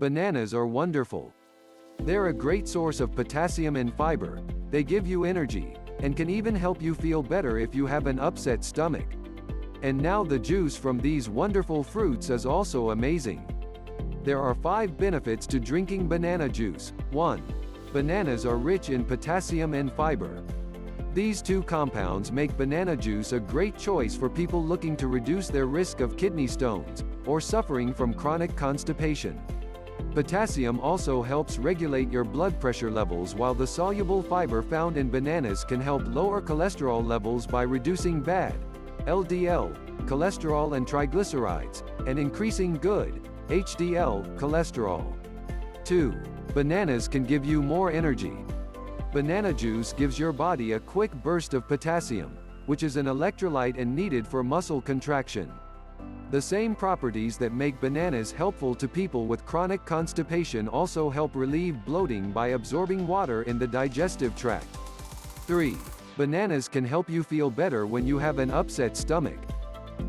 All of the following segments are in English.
Bananas are wonderful. They're a great source of potassium and fiber, they give you energy, and can even help you feel better if you have an upset stomach. And now the juice from these wonderful fruits is also amazing. There are 5 benefits to drinking banana juice. 1. Bananas are rich in potassium and fiber. These 2 compounds make banana juice a great choice for people looking to reduce their risk of kidney stones, or suffering from chronic constipation. Potassium also helps regulate your blood pressure levels, while the soluble fiber found in bananas can help lower cholesterol levels by reducing bad LDL cholesterol and triglycerides, and increasing good HDL cholesterol. 2. Bananas can give you more energy. Banana juice gives your body a quick burst of potassium, which is an electrolyte and needed for muscle contraction. The same properties that make bananas helpful to people with chronic constipation also help relieve bloating by absorbing water in the digestive tract. 3. Bananas can help you feel better when you have an upset stomach.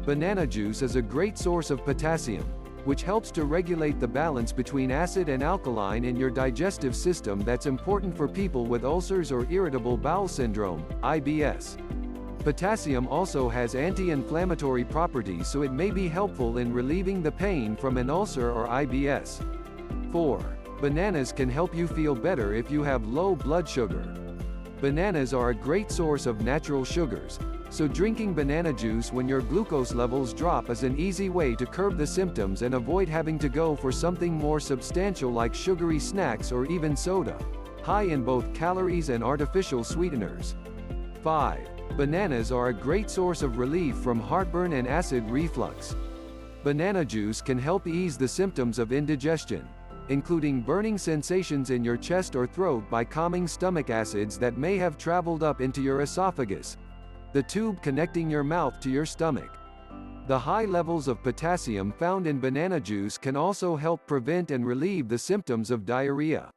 Banana juice is a great source of potassium, which helps to regulate the balance between acid and alkaline in your digestive system that's important for people with ulcers or irritable bowel syndrome, IBS. Potassium also has anti-inflammatory properties, so it may be helpful in relieving the pain from an ulcer or IBS. 4. Bananas can help you feel better if you have low blood sugar. Bananas are a great source of natural sugars, so drinking banana juice when your glucose levels drop is an easy way to curb the symptoms and avoid having to go for something more substantial like sugary snacks or even soda, high in both calories and artificial sweeteners. 5. Bananas are a great source of relief from heartburn and acid reflux. Banana juice can help ease the symptoms of indigestion, including burning sensations in your chest or throat, by calming stomach acids that may have traveled up into your esophagus, the tube connecting your mouth to your stomach. The high levels of potassium found in banana juice can also help prevent and relieve the symptoms of diarrhea.